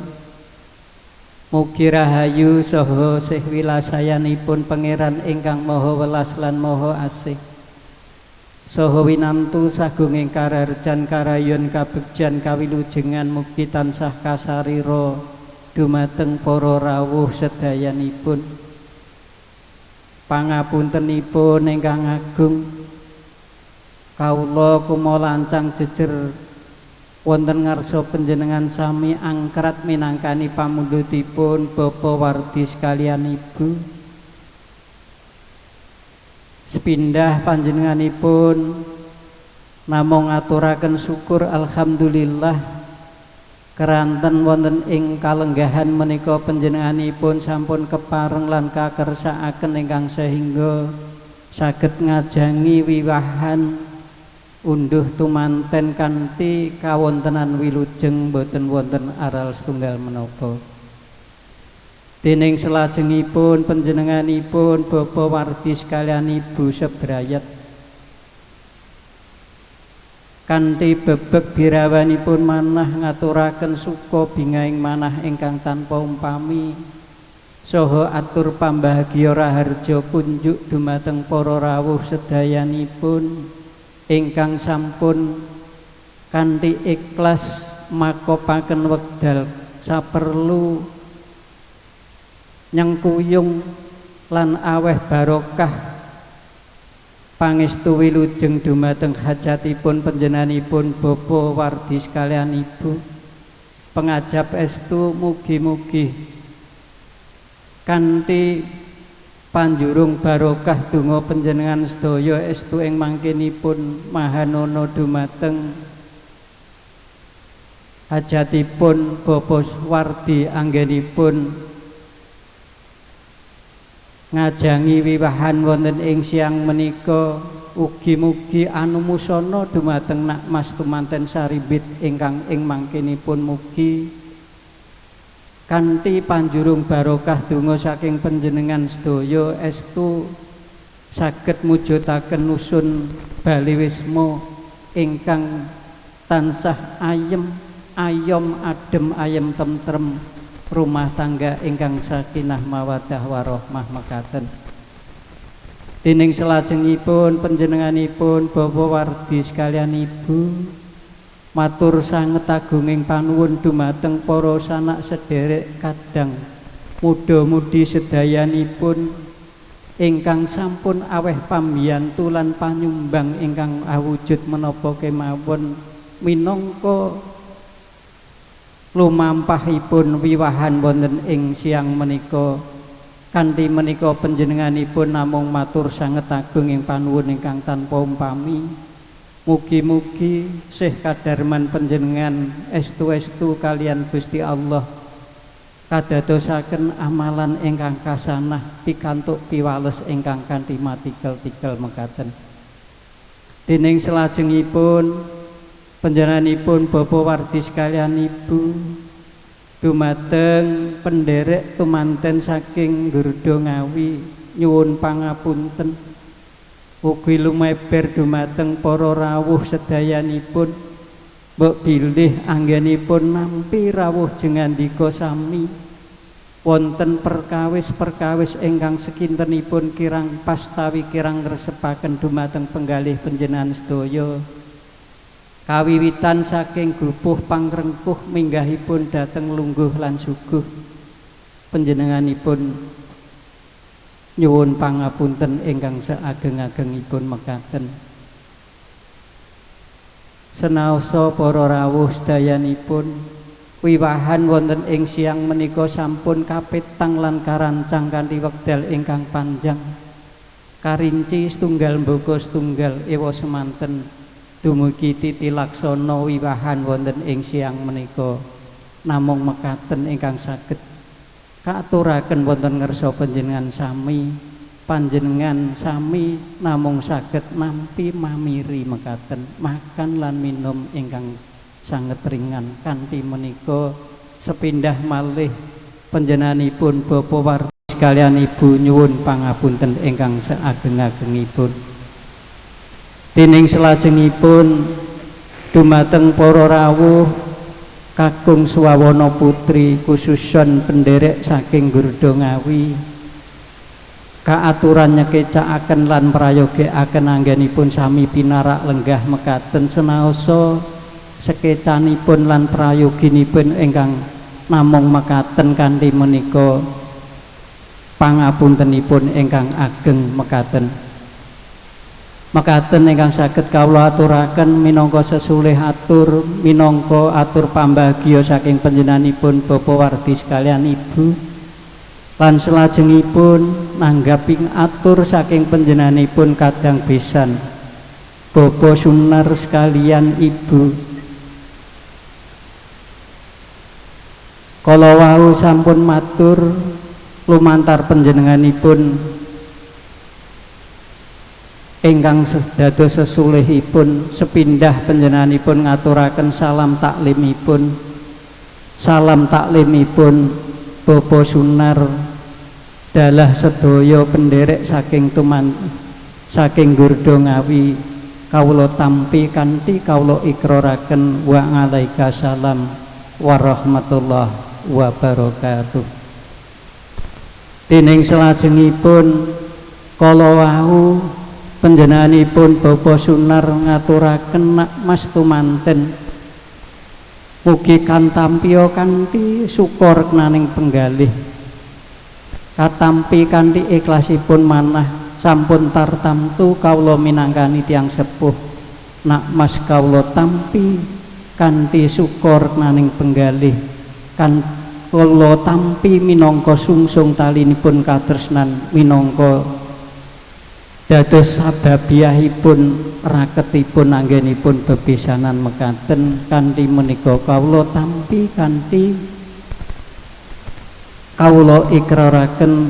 mugi rahayu saha sih wilasayanipun Pangeran ingkang Maha Welas lan Maha Asih saha winantu sagunging kararjan karayon kabegjan kawilujengan mugi tansah kasarira dumateng para rawuh sedayanipun. Pangapuntenipun ingkang agung, kawula kumalancang jejer wonten ngarsa panjenengan sami angkrat minangkani pamundhutipun Bapak Wardi sekalian Ibu. Sepindah panjenenganipun namung ngaturaken syukur alhamdulillah keranten wonten ing kalenggahan menika panjenenganipun sampun kepareng lan kakersakaken ingkang sehingga saged ngajangi wiwahan unduh tumanten kanthi kawontenan wilujeng boten wonten aral setunggal menapa. Dening selajengipun panjenenganipun Bapak Wardi sekalian Ibu sebrayat kanthi bebek birawanipun manah ngaturaken suka bingaing manah ingkang tanpa umpami saha atur pambahagya raharja kunjuk dumateng para rawuh sedayanipun ingkang sampun kanthi ikhlas makopaken wekdal saperlu nyengkuyung lan aweh barokah pangestu wilujeng dumateng hajatipun panjenenganipun Bapak Wardi sekalian Ibu. Pengajap estu mugi-mugi kanthi panjurung barokah donga panjenengan sedaya estu ing mangkenipun mahanana dumateng hajatipun Bapak Wardi anggenipun ngajangi wiwahan wonten ing siang menika. Ugi-mugi anumusana dumateng Nak Mas tumanten saribit ingkang ing mangkenipun mugi kanthi panjurung barokah donga saking panjenengan sedaya estu saged mujudaken nusun Baliwisma ingkang tansah ayem ayom adem ayem tentrem rumah tangga ingkang sakinah mawaddah warahmah mekaten. Dening selajengipun panjenenganipun Bapak Wardi sekalian Ibu matur sanget agunging panuwun dumateng para sanak sederek kadang muda-mudi sedayanipun ingkang sampun aweh pambiyantu lan panyumbang ingkang awujud menapa kemawon minangka lumampahipun wiwahan wonten ing siang menika. Kanthi menika panjenenganipun namung matur sanget agung ing panuwun ingkang tanpa umpami. Mugi-mugi Syekh kadarman panjenengan estu-estu kalian Gusti Allah kadadosaken amalan ingkang kasanah pikantuk piwales ingkang kanthi matikel-tikel mekaten. Déning salajengipun panjenenganipun Bapak Wardi sekalian Ibu dumateng penderek tumanten saking Gurdo Ngawi nyuwun pangapunten. Ugi lumeber dumateng para rawuh sedayanipun mbok bilih anggenipun nampi rawuh jengandika sami wonten perkawis-perkawis ingkang sekintenipun kirang pastawi kirang ngresepaken dumateng penggalih panjenengan sedaya. Kawiwitan saking grupuh pangrengkuh minggahipun dhateng lungguh lan suguh panjenenganipun nyuwun pangapunten ingkang saageng-agengipun mekaten. Senaosa para rawuh sedayanipun wiwahan wonten ing siang menika sampun kapetang lan karancang kanthi wekdal ingkang panjang. Karinci setunggal mboko setunggal ewa semanten dumugi titi laksana wiwahan wonten ing siang menika namung mekaten ingkang saged kaaturaken wonten ngersa panjenengan sami. Panjenengan sami namung saged nampi mamiri mekaten makan lan minum ingkang sanget ringan. Kanthi menika sepindah malih panjenenganipun Bapak Wardi sekalian Ibu nyuwun pangapunten ingkang saageng-agengipun. Déning salajengipun dumateng para rawuh kakung swawana putri khususon penderek saking Gurdo Ngawi kaaturan nyekecakaken lan prayogiaken anggenipun sami pinarak lenggah mekaten senaosa sekecanipun lan prayoginipun ingkang namung mekaten kanthi menika pangapuntenipun ingkang ageng mekaten. Mekaten ingkang saged kawula aturaken minangka sesulih atur minangka atur pambagya saking panjenenganipun Bapak Wardi sekalian Ibu lan salajengipun nanggaping atur saking panjenenganipun kadang besan Bapak Sunar sekalian Ibu. Kala wau sampun matur lumantar panjenenganipun ingkang dados sesulihipun sepindah panjenenganipun ngaturaken salam taklimipun Bapak Sunar dalah sedaya penderek saking Gurdo Ngawi kawula tampi kanthi kawula ikraraken wa alaika salam warahmatullahi wabarakatuh. Déning salajengipun kala wau panjenenganipun Bapak Sunar ngaturaken nak mas tumanten mugi kantampiya kanthi syukur naning penggalih katampi kanthi ikhlasipun manah sampun tartamtu kawula minangkani tiyang sepuh nak mas kawula tampi kanthi syukur naning penggalih kan kawula tampi minangka sungsung talinipun katresnan minangka dados sababiyahipun raketipun anggenipun bebesanan mekaten kanthi menika kawula tampi kanthi kawula ikraraken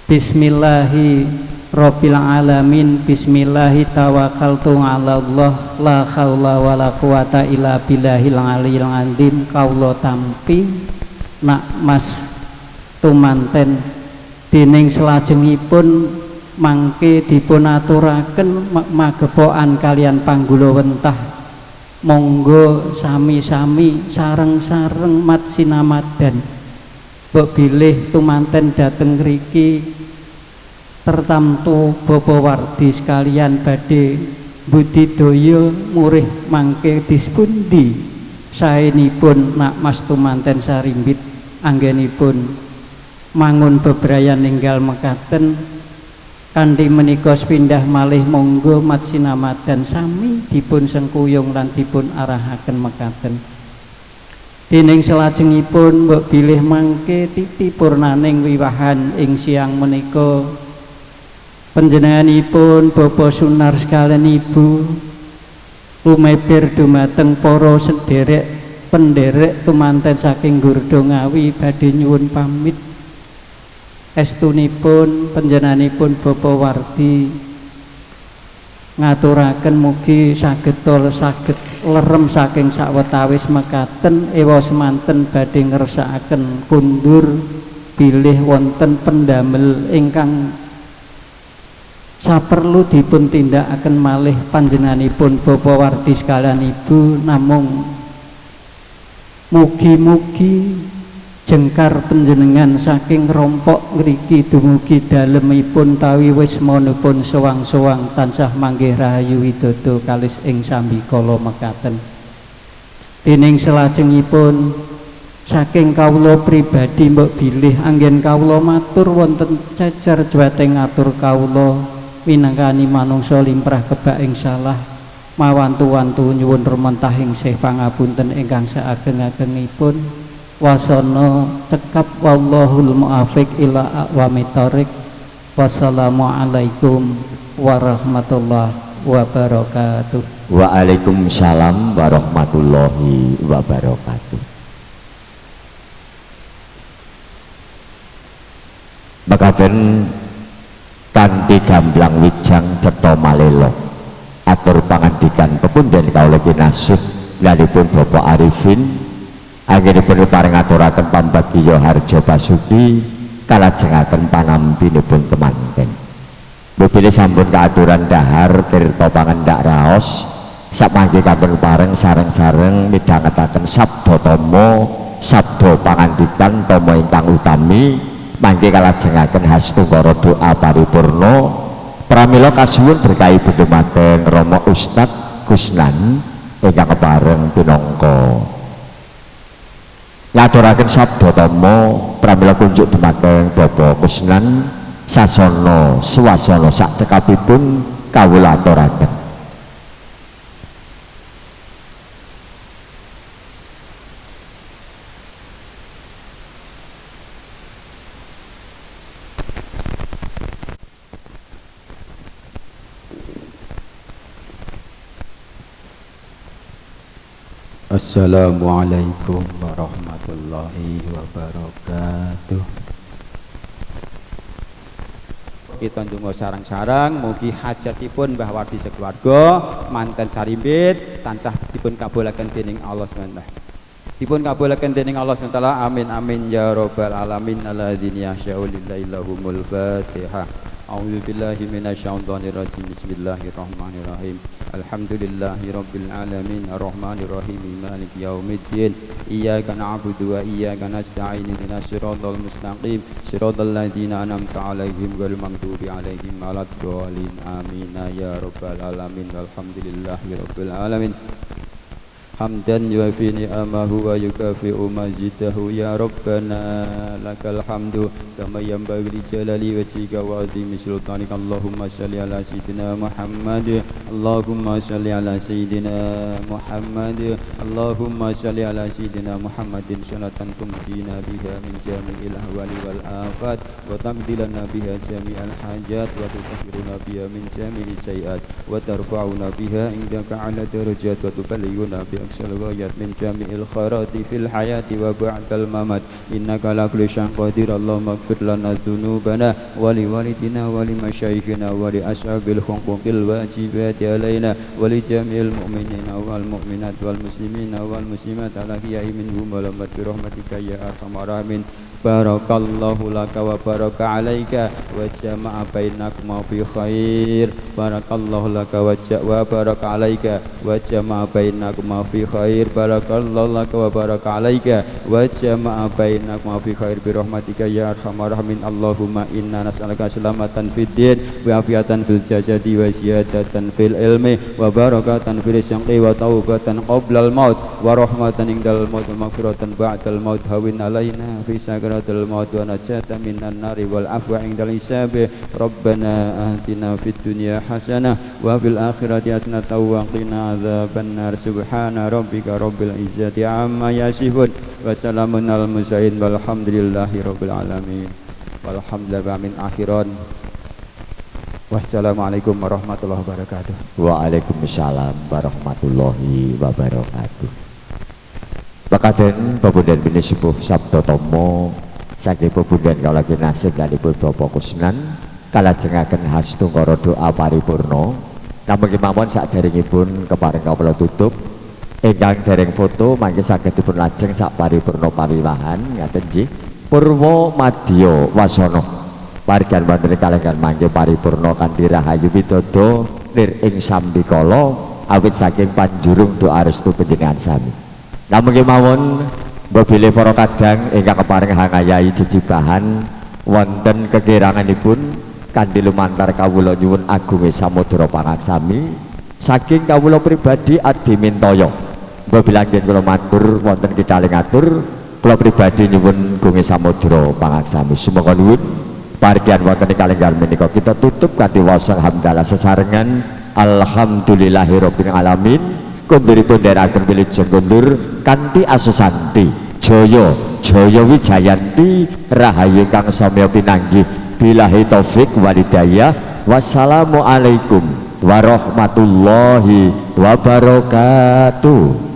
bismillahi rabbil alamin bismillahi tawakkaltu ala Allah la haula wala quwata illa billahil aliyil azim. Kawula tampi nak mas tumanten déning salajengipun mangke dipunaturaken magepokan kalian panggula wentah monggo sami-sami sareng-sareng mat sinamadan mbok bilih tumanten dhateng mriki tertamtu Bapak Wardi sekalian badhe budidaya murih mangke dispundi saenipun nak mas tumanten sarimbit anggenipun mangun bebrayan ninggal mekaten kanthi menika pindah malih monggo mat sinamadan sami dipun sengkuyung lan dipun arahaken mekaten. Dening salajengipun mbok bilih mangke titi purnaning wiwahan ing siang menika panjenenganipun Bapak Sunar sekalian Ibu lumebir dumateng para sederek penderek tumanten saking Gurdo Ngawi badhe nyuwun pamit estunipun panjenenganipun Bapak Wardi ngaturaken mugi saged tol saged lerem saking sawetawis mekaten ewa semanten badhe ngersakaken kundur bilih wonten pendamel ingkang saperlu dipun tindakaken malih panjenenganipun Bapak Wardi sekalian Ibu namung mugi-mugi jengkar panjenengan saking rompok ngriki dumugi dalemipun tawi wismanipun sowang-sowang tansah manggih rahayu widodo kalis ing sambikala mekaten. Dening salajengipun saking kawula pribadi mbok bilih anggen kawula matur wonten cacar jwateng ngatur kawula minangkani manungsa limrah kebak ing salah mawantu-wantu nyuwun rementahing sih pangapunten ingkang saageng-agengipun. Wasana cekap wallahul muafiq ila aqwamit thoriq. Wassalamualaikum warahmatullahi wabarakatuh. Waalaikumsalam warahmatullahi wabarakatuh. Mekaten kanthi gamblang wijang cetha malelo atur pangandikan pepundhen kawula kinasih lalipun Bapak Arifin anggenipun paring aturaken pambagya harja pasuki kalajengaken panampinipun kemanten. Bupile sampun kaaturan dahar tirta pangendhak raos sapanggi kampun pareng sareng-sareng midhangetaken sabda tama sabda pangandikan tama ingkang utami mangke kalajengaken hastungkara doa paripurna pramila kasuwun berkahi dumateng Rama Ustadz Kusnan ingkang kepareng pinangka ngaturaken sabda tama pramila kunjuk dumateng Bapak Kusnan sasana swasana sak cekapipun kawula aturaken. Assalamualaikum warahmatullahi wabarakatuh. Kita ndonga sarang-sarang mugi hajatipun Mbah Wardi sekeluarga manten sarimbit tansah dipun kabulaken dening Allah SWT. Dipun kabulaken dening Allah SWT. Amin amin ya rabbal alamin. Alladzina yasha'u lillahi lahumul Fatihah. A'udzu billahi minasyaitonir rajim. Bismillahirrahmanirrahim. Alhamdulillahi rabbil alamin arrahmanir rahim maliki yaumiddin. Iyyaka na'budu wa iyyaka nasta'in ihdinas siratal mustaqim siratal ladzina an'amta 'alaihim ghairil maghdubi 'alaihim waladdallin. Amin ya rabbal alamin. Alhamdulillahi rabbil alamin. Hamdan yuafi ni'amahu wa yukafi'u mazidahu ya Rabbana lakal hamdu kama yanbaghi li jalali wajhika wa 'azimi sultanika. Allahumma shalli ala sayyidina Muhammad. Allahumma shalli ala sayyidina Muhammad. Allahumma shalli ala sayyidina Muhammadin salatan tumdina biha min jami'il ahwali wal afat wa taqdilana biha jami'al hajat wa tutahhiruna biha min jami'is sayiat wa tarfa'una biha indaka 'ala darajat wa tuballighuna biha ghayat min jami'il khairati fil hayati wa ba'dal mamat. Innaka la kulli syai'in qadir. Allahumma ighfir lana dzunubana wa li walidina wa li masyayikhina wa li ashabil huquqil wajibati alaina wa li jami'il mu'minina wal mu'minat wal muslimina wal muslimat al ahya'i minhum wal amwat bi rahmatika ya arhamar rahimin. barakallahu laka wa baraka alaika wa jama'a bainakuma fi khair barakallahu laka wa baraka alaika wa jama'a bainakuma fi khair barakallahu laka wa baraka alaika wa jama'a bainakuma fi khair bi rahmatika ya arhamar rahimin Allahumma inna nas'aluka salamatan fid din wa afiatan fil jasadi wa ziyadatan fil ilmi wa barakatan fil rizqi wa taubatan qoblal maut wa rahmatan indal maut wa maghfiratan ba'dal maut hawin alaina fi sakratil maut wa najatan minan nari wal afwa indal hisabi rabbana atina fid dunya hasanah wa fil akhirati hasanatan wa qina adzaban nar subhana rabbika rabbil izzati amma yasifun wa salamun alal mursalin walhamdulillahi rabbil alamin walhamdulillahi min akhiran. Wassalamualaikum warahmatullahi wabarakatuh. Waalaikumsalam warahmatullahi wabarakatuh. Bakaden Babudan bini sepuh Sabdo Tomo saking Babudan kalau lagi nasib lalipun Bapak Kusnan kalajengaken hastungkara doa paripurna namun kemawon saderengipun keparing kawula tutup ingkang dereng foto mangke saged dipun lajeng sak paripurna pawiwahan ngaten nggih Purwa Madya Wasana parigan wonten kalenggan mangke paripurna kanthi rahayu widodo lir ing sambikala awit saking panjurung doa restu panjenengan sami. Namun kemawon mbabile para kadang ingkang keparing hangayai jejibahan wonten kekiranganipun kanthi lumantar kawula nyuwun agunge samudra pangaksami saking kawula pribadi Adi Mintaya. Mbabile anggen kula matur wonten kitaling atur kula pribadi nyuwun agunge samudra pangaksami. Sumangga nuwun parigian wonten kalenggan menika kita tutup kanthi wasa hamdalah sesarengan alhamdulillahirabbil alamin. Kunduripun dherekaken wilujeng kundur kanthi asusanti jaya jaya wijayanti rahayu kang samya pinanggih billahi taufik walhidayah. Wassalamualaikum warahmatullahi wabarakatuh.